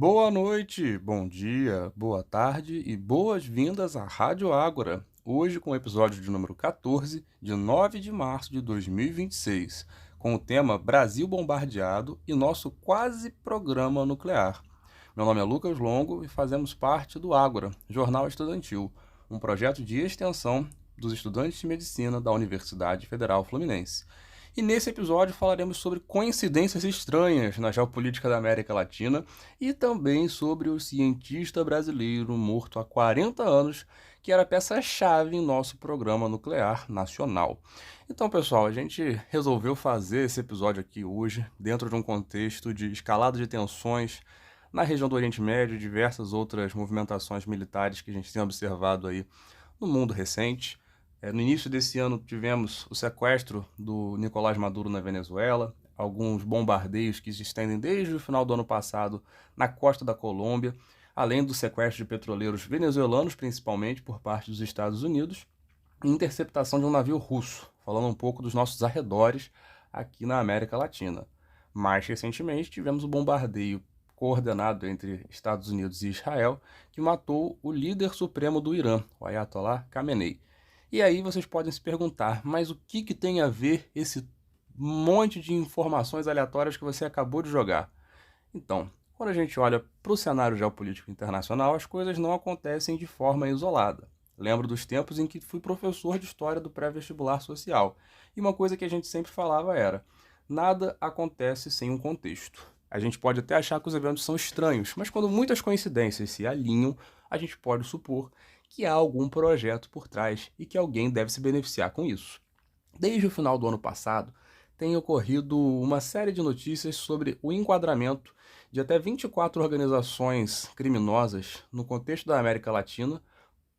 Boa noite, bom dia, boa tarde e boas-vindas à Rádio Ágora. Hoje com o episódio de número 14, de 9 de março de 2026, com o tema Brasil Bombardeado e nosso quase programa nuclear. Meu nome é Lucas Longo e fazemos parte do Ágora, Jornal Estudantil, um projeto de extensão dos estudantes de medicina da Universidade Federal Fluminense. E nesse episódio falaremos sobre coincidências estranhas na geopolítica da América Latina e também sobre o cientista brasileiro morto há 40 anos, que era peça-chave em nosso programa nuclear nacional. Então, pessoal, a gente resolveu fazer esse episódio aqui hoje dentro de um contexto de escalada de tensões na região do Oriente Médio e diversas outras movimentações militares que a gente tem observado aí no mundo recente. No início desse ano tivemos o sequestro do Nicolás Maduro na Venezuela, alguns bombardeios que se estendem desde o final do ano passado na costa da Colômbia, além do sequestro de petroleiros venezuelanos, principalmente por parte dos Estados Unidos, e interceptação de um navio russo, falando um pouco dos nossos arredores aqui na América Latina. Mais recentemente tivemos o bombardeio coordenado entre Estados Unidos e Israel, que matou o líder supremo do Irã, o Ayatollah Khamenei. E aí vocês podem se perguntar, mas o que tem a ver esse monte de informações aleatórias que você acabou de jogar? Então, quando a gente olha para o cenário geopolítico internacional, as coisas não acontecem de forma isolada. Lembro dos tempos em que fui professor de história do pré-vestibular social. E uma coisa que a gente sempre falava era: nada acontece sem um contexto. A gente pode até achar que os eventos são estranhos, mas quando muitas coincidências se alinham, a gente pode supor que há algum projeto por trás e que alguém deve se beneficiar com isso. Desde o final do ano passado, tem ocorrido uma série de notícias sobre o enquadramento de até 24 organizações criminosas no contexto da América Latina,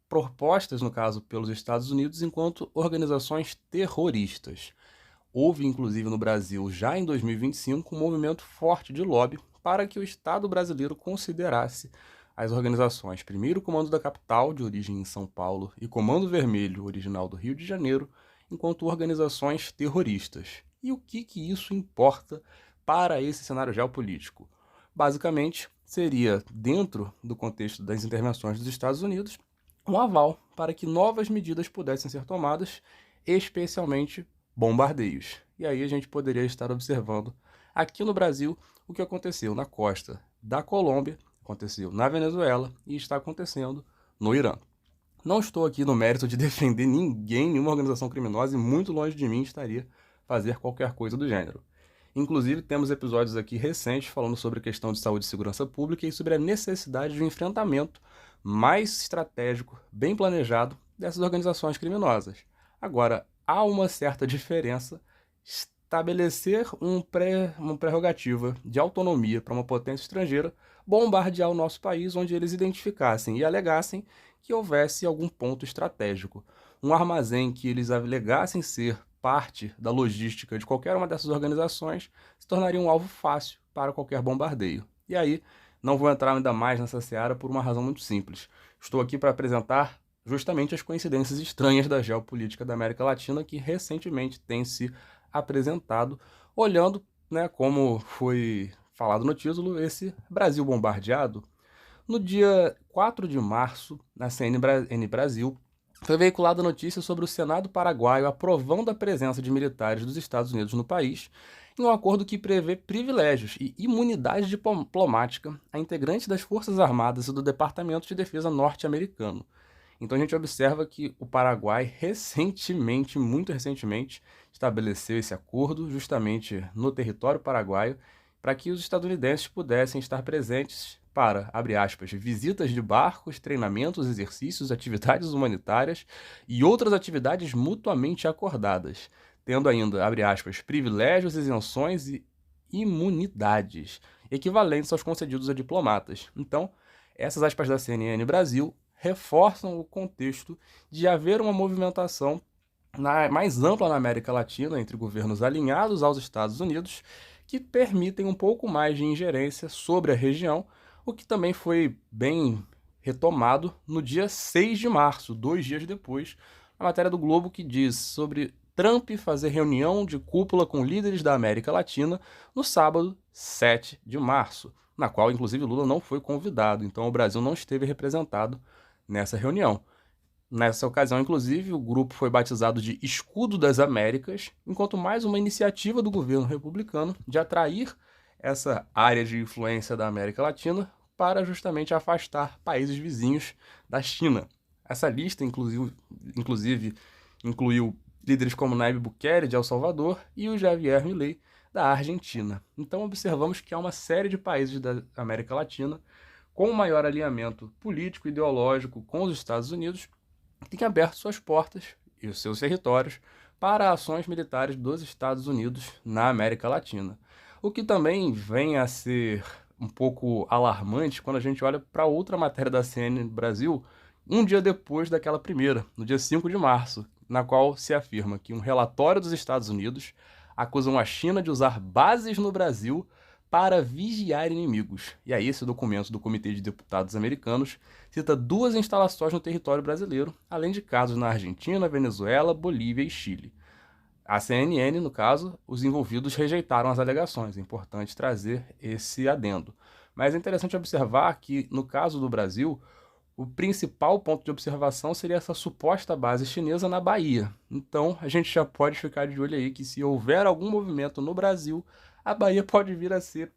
propostas, no caso, pelos Estados Unidos, enquanto organizações terroristas. Houve, inclusive, no Brasil, já em 2025, um movimento forte de lobby para que o Estado brasileiro considerasse as organizações Primeiro Comando da Capital, de origem em São Paulo, e Comando Vermelho, original do Rio de Janeiro, enquanto organizações terroristas. E o que isso importa para esse cenário geopolítico? Basicamente, seria, dentro do contexto das intervenções dos Estados Unidos, um aval para que novas medidas pudessem ser tomadas, especialmente bombardeios. E aí a gente poderia estar observando aqui no Brasil o que aconteceu na costa da Colômbia, aconteceu na Venezuela e está acontecendo no Irã. Não estou aqui no mérito de defender ninguém, nenhuma organização criminosa, e muito longe de mim estaria fazer qualquer coisa do gênero. Inclusive, temos episódios aqui recentes falando sobre a questão de saúde e segurança pública e sobre a necessidade de um enfrentamento mais estratégico, bem planejado, dessas organizações criminosas. Agora, há uma certa diferença estabelecer uma prerrogativa de autonomia para uma potência estrangeira bombardear o nosso país onde eles identificassem e alegassem que houvesse algum ponto estratégico. Um armazém que eles alegassem ser parte da logística de qualquer uma dessas organizações se tornaria um alvo fácil para qualquer bombardeio. E aí, não vou entrar ainda mais nessa seara por uma razão muito simples. Estou aqui para apresentar justamente as coincidências estranhas da geopolítica da América Latina que recentemente tem se apresentado, olhando, né, como foi falado no título, esse Brasil bombardeado. No dia 4 de março, na CNN Brasil, foi veiculada a notícia sobre o Senado paraguaio aprovando a presença de militares dos Estados Unidos no país em um acordo que prevê privilégios e imunidade diplomática a integrantes das Forças Armadas e do Departamento de Defesa norte-americano. Então a gente observa que o Paraguai recentemente, muito recentemente, estabeleceu esse acordo justamente no território paraguaio para que os estadunidenses pudessem estar presentes para, abre aspas, visitas de barcos, treinamentos, exercícios, atividades humanitárias e outras atividades mutuamente acordadas, tendo ainda, abre aspas, privilégios, isenções e imunidades equivalentes aos concedidos a diplomatas. Então, essas aspas da CNN Brasil reforçam o contexto de haver uma movimentação mais ampla na América Latina entre governos alinhados aos Estados Unidos que permitem um pouco mais de ingerência sobre a região, o que também foi bem retomado no dia 6 de março, 2 dias depois, a matéria do Globo que diz sobre Trump fazer reunião de cúpula com líderes da América Latina no sábado 7 de março. na qual, inclusive, Lula não foi convidado, então o Brasil não esteve representado nessa reunião. Nessa ocasião, inclusive, o grupo foi batizado de Escudo das Américas, enquanto mais uma iniciativa do governo republicano de atrair essa área de influência da América Latina para justamente afastar países vizinhos da China. Essa lista, inclusive incluiu líderes como Nayib Bukele, de El Salvador, e o Javier Milei, da Argentina. Então, observamos que há uma série de países da América Latina com um maior alinhamento político e ideológico com os Estados Unidos que têm aberto suas portas e os seus territórios para ações militares dos Estados Unidos na América Latina. O que também vem a ser um pouco alarmante quando a gente olha para outra matéria da CNN Brasil, um dia depois daquela primeira, no dia 5 de março, na qual se afirma que um relatório dos Estados Unidos acusam a China de usar bases no Brasil para vigiar inimigos. E aí esse documento do Comitê de Deputados americanos cita 2 instalações no território brasileiro, além de casos na Argentina, Venezuela, Bolívia e Chile. A CNN, no caso, os envolvidos rejeitaram as alegações. É importante trazer esse adendo. Mas é interessante observar que, no caso do Brasil, o principal ponto de observação seria essa suposta base chinesa na Bahia. Então, a gente já pode ficar de olho aí que se houver algum movimento no Brasil, a Bahia pode vir a ser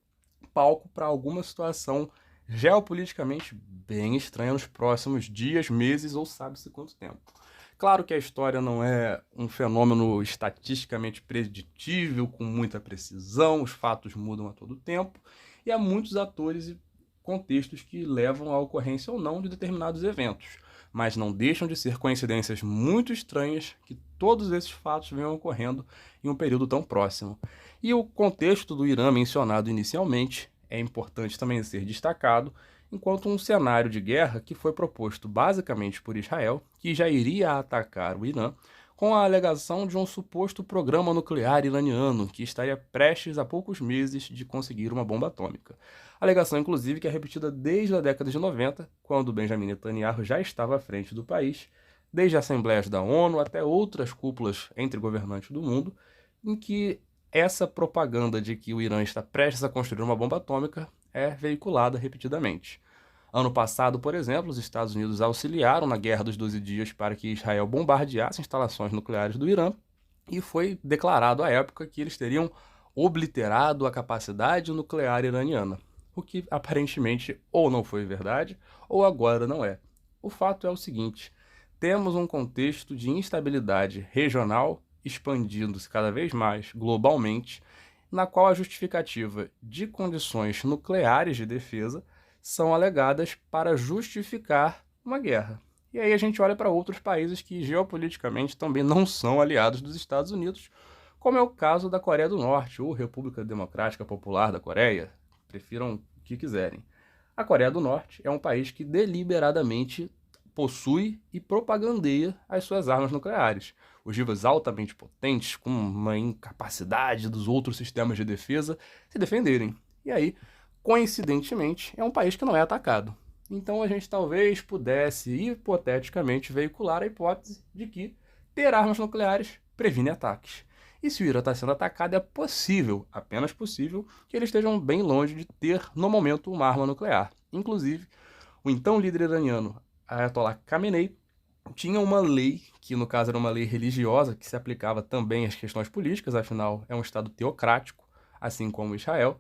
palco para alguma situação geopoliticamente bem estranha nos próximos dias, meses ou sabe-se quanto tempo. Claro que a história não é um fenômeno estatisticamente preditível, com muita precisão, os fatos mudam a todo tempo, e há muitos atores e contextos que levam à ocorrência ou não de determinados eventos, mas não deixam de ser coincidências muito estranhas que todos esses fatos venham ocorrendo em um período tão próximo. E o contexto do Irã mencionado inicialmente é importante também ser destacado, enquanto um cenário de guerra que foi proposto basicamente por Israel, que já iria atacar o Irã, com a alegação de um suposto programa nuclear iraniano que estaria prestes a poucos meses de conseguir uma bomba atômica. Alegação, inclusive, que é repetida desde a década de 90, quando Benjamin Netanyahu já estava à frente do país, desde assembleias da ONU até outras cúpulas entre governantes do mundo, em que essa propaganda de que o Irã está prestes a construir uma bomba atômica é veiculada repetidamente. Ano passado, por exemplo, os Estados Unidos auxiliaram na Guerra dos 12 Dias para que Israel bombardeasse instalações nucleares do Irã e foi declarado à época que eles teriam obliterado a capacidade nuclear iraniana, o que aparentemente ou não foi verdade ou agora não é. O fato é o seguinte: temos um contexto de instabilidade regional expandindo-se cada vez mais globalmente, na qual a justificativa de condições nucleares de defesa são alegadas para justificar uma guerra. E aí a gente olha para outros países que geopoliticamente também não são aliados dos Estados Unidos, como é o caso da Coreia do Norte ou República Democrática Popular da Coreia, prefiram o que quiserem. A Coreia do Norte é um país que deliberadamente possui e propagandeia as suas armas nucleares. Ogivas altamente potentes, com uma incapacidade dos outros sistemas de defesa se defenderem. E aí, coincidentemente, é um país que não é atacado. Então a gente talvez pudesse, hipoteticamente, veicular a hipótese de que ter armas nucleares previne ataques. E se o Irã está sendo atacado, é possível, apenas possível, que eles estejam bem longe de ter, no momento, uma arma nuclear. Inclusive, o então líder iraniano, Ayatollah Khamenei, tinha uma lei, que no caso era uma lei religiosa, que se aplicava também às questões políticas, afinal é um estado teocrático, assim como Israel,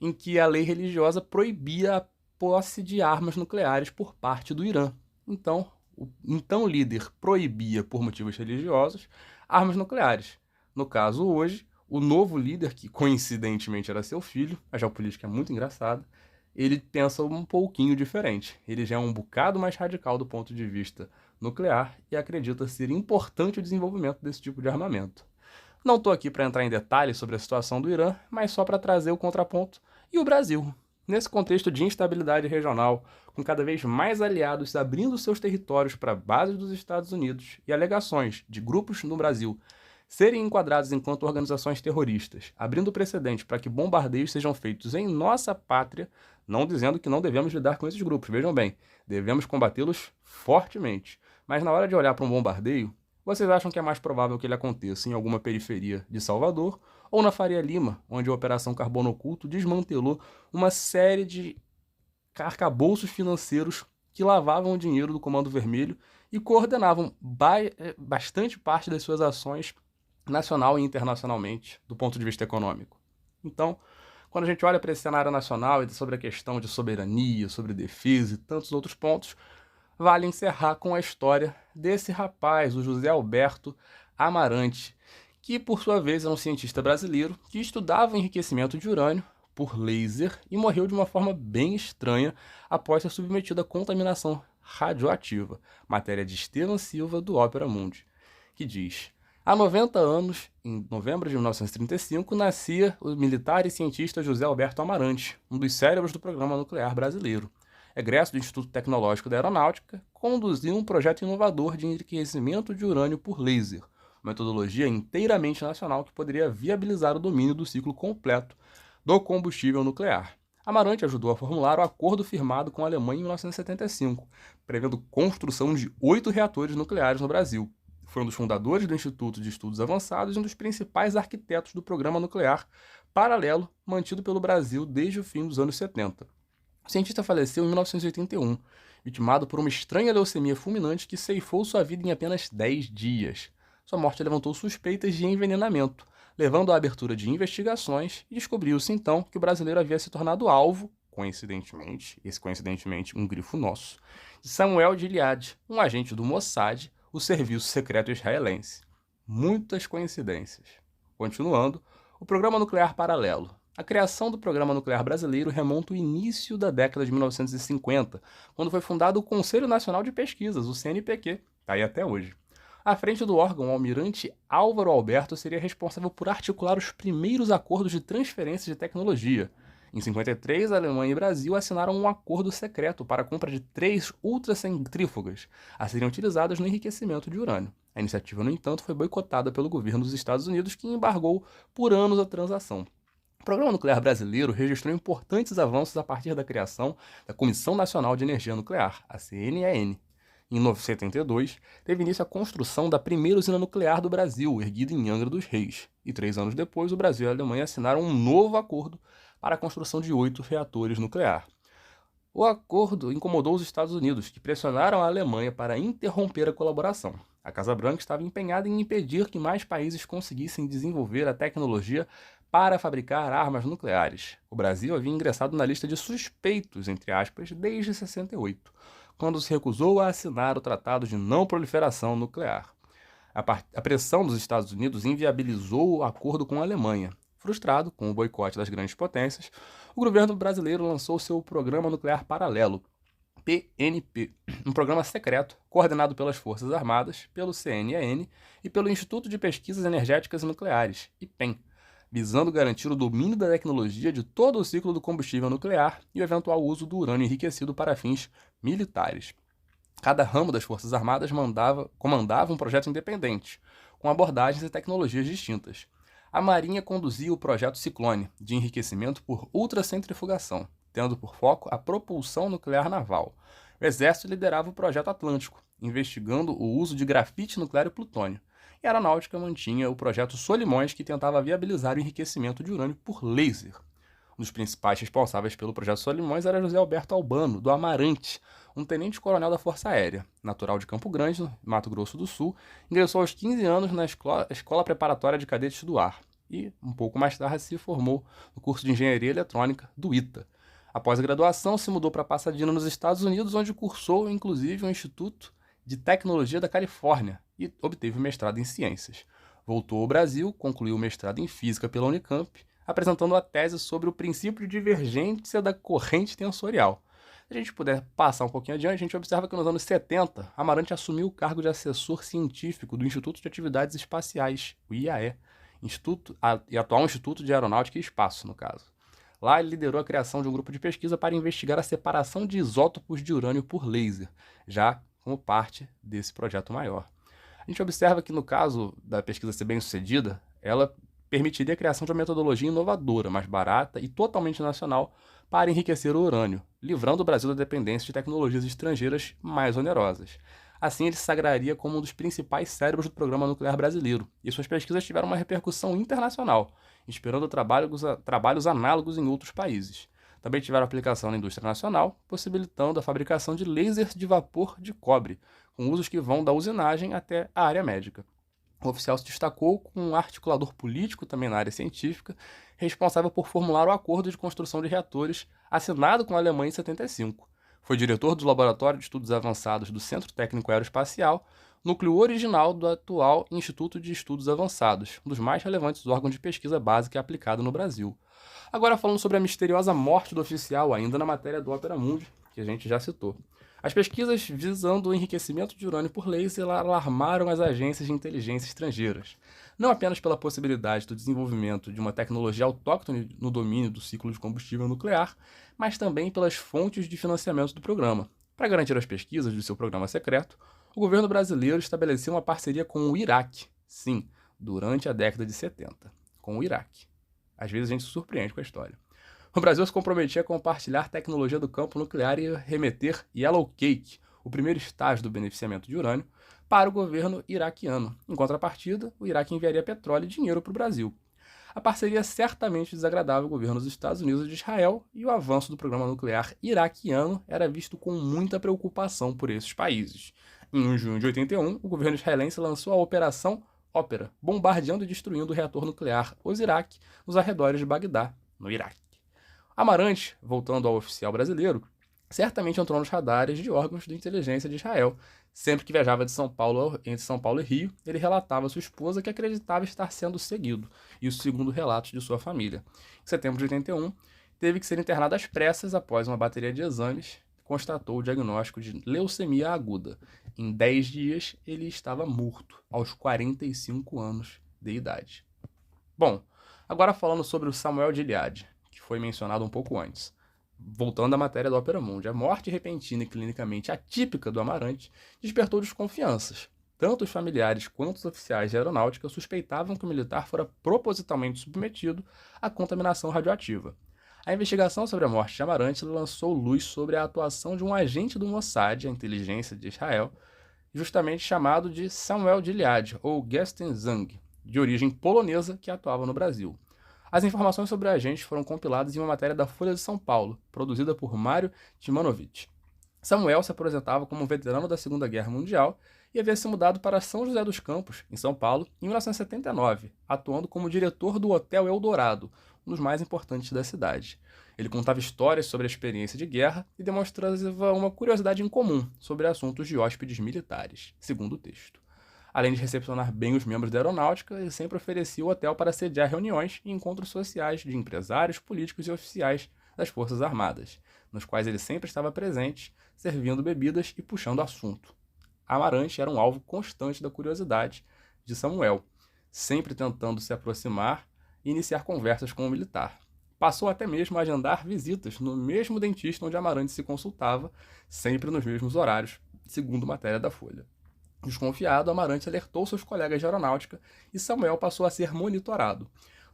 em que a lei religiosa proibia a posse de armas nucleares por parte do Irã. Então, o então líder proibia, por motivos religiosos, armas nucleares. No caso, hoje, o novo líder, que coincidentemente era seu filho, a geopolítica é muito engraçada, ele pensa um pouquinho diferente. Ele já é um bocado mais radical do ponto de vista nuclear e acredita ser importante o desenvolvimento desse tipo de armamento. Não estou aqui para entrar em detalhes sobre a situação do Irã, mas só para trazer o contraponto e o Brasil. Nesse contexto de instabilidade regional, com cada vez mais aliados abrindo seus territórios para bases dos Estados Unidos e alegações de grupos no Brasil serem enquadrados enquanto organizações terroristas, abrindo precedente para que bombardeios sejam feitos em nossa pátria, não dizendo que não devemos lidar com esses grupos, vejam bem, devemos combatê-los fortemente. Mas na hora de olhar para um bombardeio, vocês acham que é mais provável que ele aconteça em alguma periferia de Salvador ou na Faria Lima, onde a Operação Carbono Oculto desmantelou uma série de arcabouços financeiros que lavavam o dinheiro do Comando Vermelho e coordenavam bastante parte das suas ações nacional e internacionalmente, do ponto de vista econômico. Então, quando a gente olha para esse cenário nacional e sobre a questão de soberania, sobre defesa e tantos outros pontos, vale encerrar com a história desse rapaz, o José Alberto Amarante, que por sua vez era um cientista brasileiro que estudava o enriquecimento de urânio por laser e morreu de uma forma bem estranha após ser submetido à contaminação radioativa. Matéria de Estevam Silva, do Opera Mundi, que diz: há 90 anos, em novembro de 1935, nascia o militar e cientista José Alberto Amarante, um dos cérebros do programa nuclear brasileiro. Egresso do Instituto Tecnológico da Aeronáutica, conduziu um projeto inovador de enriquecimento de urânio por laser, uma metodologia inteiramente nacional que poderia viabilizar o domínio do ciclo completo do combustível nuclear. Amarante ajudou a formular o acordo firmado com a Alemanha em 1975, prevendo construção de 8 reatores nucleares no Brasil. Foi um dos fundadores do Instituto de Estudos Avançados e um dos principais arquitetos do programa nuclear paralelo mantido pelo Brasil desde o fim dos anos 70. O cientista faleceu em 1981, vitimado por uma estranha leucemia fulminante que ceifou sua vida em apenas 10 dias. Sua morte levantou suspeitas de envenenamento, levando à abertura de investigações, e descobriu-se então que o brasileiro havia se tornado alvo, coincidentemente, um grifo nosso, de Samuel Gilead, um agente do Mossad, o serviço secreto israelense. Muitas coincidências. Continuando, o programa nuclear paralelo. A criação do programa nuclear brasileiro remonta ao início da década de 1950, quando foi fundado o Conselho Nacional de Pesquisas, o CNPq, está aí até hoje. À frente do órgão, o almirante Álvaro Alberto seria responsável por articular os primeiros acordos de transferência de tecnologia. Em 1953, a Alemanha e o Brasil assinaram um acordo secreto para a compra de 3 ultracentrífugas, a serem utilizadas no enriquecimento de urânio. A iniciativa, no entanto, foi boicotada pelo governo dos Estados Unidos, que embargou por anos a transação. O programa nuclear brasileiro registrou importantes avanços a partir da criação da Comissão Nacional de Energia Nuclear, a CNEN. Em 1972, teve início a construção da primeira usina nuclear do Brasil, erguida em Angra dos Reis. E 3 anos depois, o Brasil e a Alemanha assinaram um novo acordo para a construção de 8 reatores nucleares. O acordo incomodou os Estados Unidos, que pressionaram a Alemanha para interromper a colaboração. A Casa Branca estava empenhada em impedir que mais países conseguissem desenvolver a tecnologia para fabricar armas nucleares. O Brasil havia ingressado na lista de suspeitos, entre aspas, desde 1968, quando se recusou a assinar o Tratado de Não Proliferação Nuclear. A pressão dos Estados Unidos inviabilizou o acordo com a Alemanha. Frustrado com o boicote das grandes potências, o governo brasileiro lançou seu Programa Nuclear Paralelo, PNP, um programa secreto coordenado pelas Forças Armadas, pelo CNEN e pelo Instituto de Pesquisas Energéticas e Nucleares, IPEN, visando garantir o domínio da tecnologia de todo o ciclo do combustível nuclear e o eventual uso do urânio enriquecido para fins militares. Cada ramo das Forças Armadas comandava um projeto independente, com abordagens e tecnologias distintas. A Marinha conduzia o projeto Ciclone, de enriquecimento por ultracentrifugação, tendo por foco a propulsão nuclear naval. O Exército liderava o projeto Atlântico, investigando o uso de grafite nuclear e plutônio. E a Aeronáutica mantinha o projeto Solimões, que tentava viabilizar o enriquecimento de urânio por laser. Um dos principais responsáveis pelo projeto Solimões era José Alberto Albano, do Amarante, um tenente-coronel da Força Aérea. Natural de Campo Grande, no Mato Grosso do Sul, ingressou aos 15 anos na Escola Preparatória de Cadetes do Ar e, um pouco mais tarde, se formou no curso de Engenharia Eletrônica do ITA. Após a graduação, se mudou para Pasadena, nos Estados Unidos, onde cursou, inclusive, o Instituto de Tecnologia da Califórnia e obteve o mestrado em Ciências. Voltou ao Brasil, concluiu o mestrado em Física pela Unicamp, apresentando a tese sobre o princípio de divergência da corrente tensorial. Se a gente puder passar um pouquinho adiante, a gente observa que nos anos 70, Amarante assumiu o cargo de assessor científico do Instituto de Atividades Espaciais, o IAE, e atual Instituto de Aeronáutica e Espaço, no caso. Lá ele liderou a criação de um grupo de pesquisa para investigar a separação de isótopos de urânio por laser, já como parte desse projeto maior. A gente observa que no caso da pesquisa ser bem sucedida, ela permitiria a criação de uma metodologia inovadora, mais barata e totalmente nacional para enriquecer o urânio, livrando o Brasil da dependência de tecnologias estrangeiras mais onerosas. Assim, ele se sagraria como um dos principais cérebros do programa nuclear brasileiro, e suas pesquisas tiveram uma repercussão internacional, inspirando trabalhos análogos em outros países. Também tiveram aplicação na indústria nacional, possibilitando a fabricação de lasers de vapor de cobre, com usos que vão da usinagem até a área médica. O oficial se destacou como um articulador político também na área científica, responsável por formular o acordo de construção de reatores assinado com a Alemanha em 75. Foi diretor do Laboratório de Estudos Avançados do Centro Técnico Aeroespacial, núcleo original do atual Instituto de Estudos Avançados, um dos mais relevantes órgãos de pesquisa básica aplicada no Brasil. Agora falando sobre a misteriosa morte do oficial, ainda na matéria do Opera Mundi, que a gente já citou. As pesquisas visando o enriquecimento de urânio por laser alarmaram as agências de inteligência estrangeiras, não apenas pela possibilidade do desenvolvimento de uma tecnologia autóctone no domínio do ciclo de combustível nuclear, mas também pelas fontes de financiamento do programa. Para garantir as pesquisas do seu programa secreto, o governo brasileiro estabeleceu uma parceria com o Iraque, sim, durante a década de 70, com o Iraque. Às vezes a gente se surpreende com a história. O Brasil se comprometia a compartilhar tecnologia do campo nuclear e remeter Yellow Cake, o primeiro estágio do beneficiamento de urânio, para o governo iraquiano. Em contrapartida, o Iraque enviaria petróleo e dinheiro para o Brasil. A parceria certamente desagradava o governo dos Estados Unidos e de Israel, e o avanço do programa nuclear iraquiano era visto com muita preocupação por esses países. Em junho de 81, o governo israelense lançou a Operação Ópera, bombardeando e destruindo o reator nuclear Osirak nos arredores de Bagdá, no Iraque. Amarante, voltando ao oficial brasileiro, certamente entrou nos radares de órgãos de inteligência de Israel. Sempre que viajava entre São Paulo e Rio, ele relatava à sua esposa que acreditava estar sendo seguido, isso segundo relatos de sua família. Em setembro de 81, teve que ser internado às pressas após uma bateria de exames constatou o diagnóstico de leucemia aguda. Em 10 dias, ele estava morto, aos 45 anos de idade. Bom, agora falando sobre o Samuel Gilead, que foi mencionado um pouco antes. Voltando à matéria do Opera Mundi, a morte repentina e clinicamente atípica do Amarante despertou desconfianças. Tanto os familiares quanto os oficiais de aeronáutica suspeitavam que o militar fora propositalmente submetido à contaminação radioativa. A investigação sobre a morte de Amarante lançou luz sobre a atuação de um agente do Mossad, a inteligência de Israel, justamente chamado de Samuel Gilead, ou Gestem Zang, de origem polonesa, que atuava no Brasil. As informações sobre o agente foram compiladas em uma matéria da Folha de São Paulo, produzida por Mário Timanovich. Samuel se apresentava como um veterano da Segunda Guerra Mundial e havia se mudado para São José dos Campos, em São Paulo, em 1979, atuando como diretor do Hotel Eldorado, um dos mais importantes da cidade. Ele contava histórias sobre a experiência de guerra e demonstrava uma curiosidade incomum sobre assuntos de hóspedes militares, segundo o texto. Além de recepcionar bem os membros da aeronáutica, ele sempre oferecia o hotel para sediar reuniões e encontros sociais de empresários, políticos e oficiais das Forças Armadas, nos quais ele sempre estava presente, servindo bebidas e puxando assunto. Amarante era um alvo constante da curiosidade de Samuel, sempre tentando se aproximar e iniciar conversas com o militar. Passou até mesmo a agendar visitas no mesmo dentista onde Amarante se consultava, sempre nos mesmos horários, segundo matéria da Folha. Desconfiado, Amarante alertou seus colegas de aeronáutica e Samuel passou a ser monitorado.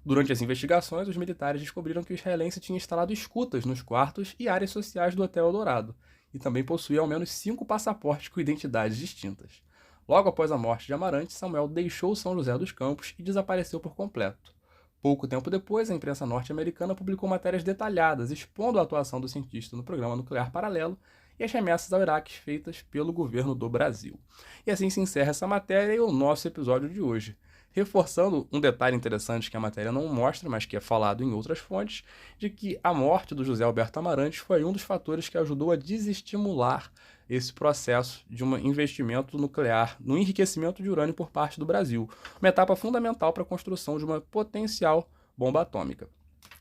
Durante as investigações, os militares descobriram que o israelense tinha instalado escutas nos quartos e áreas sociais do Hotel Eldorado, e também possuía ao menos 5 passaportes com identidades distintas. Logo após a morte de Amarante, Samuel deixou São José dos Campos e desapareceu por completo. Pouco tempo depois, a imprensa norte-americana publicou matérias detalhadas expondo a atuação do cientista no programa nuclear paralelo e as remessas ao Iraque feitas pelo governo do Brasil. E assim se encerra essa matéria e o nosso episódio de hoje. Reforçando um detalhe interessante que a matéria não mostra, mas que é falado em outras fontes, de que a morte do José Alberto Amarante foi um dos fatores que ajudou a desestimular esse processo de um investimento nuclear no enriquecimento de urânio por parte do Brasil, uma etapa fundamental para a construção de uma potencial bomba atômica.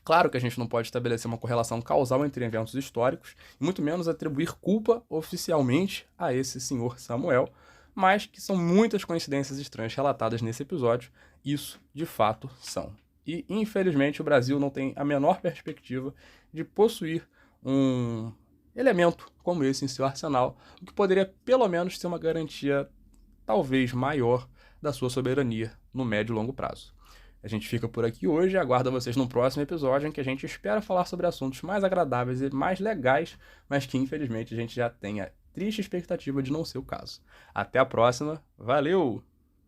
Claro que a gente não pode estabelecer uma correlação causal entre eventos históricos, e muito menos atribuir culpa oficialmente a esse senhor Samuel, mas que são muitas coincidências estranhas relatadas nesse episódio, isso de fato são. E, infelizmente, o Brasil não tem a menor perspectiva de possuir um elemento como esse em seu arsenal, o que poderia pelo menos ser uma garantia talvez maior da sua soberania no médio e longo prazo. A gente fica por aqui hoje e aguarda vocês no próximo episódio em que a gente espera falar sobre assuntos mais agradáveis e mais legais, mas que infelizmente a gente já tem a triste expectativa de não ser o caso. Até a próxima, valeu!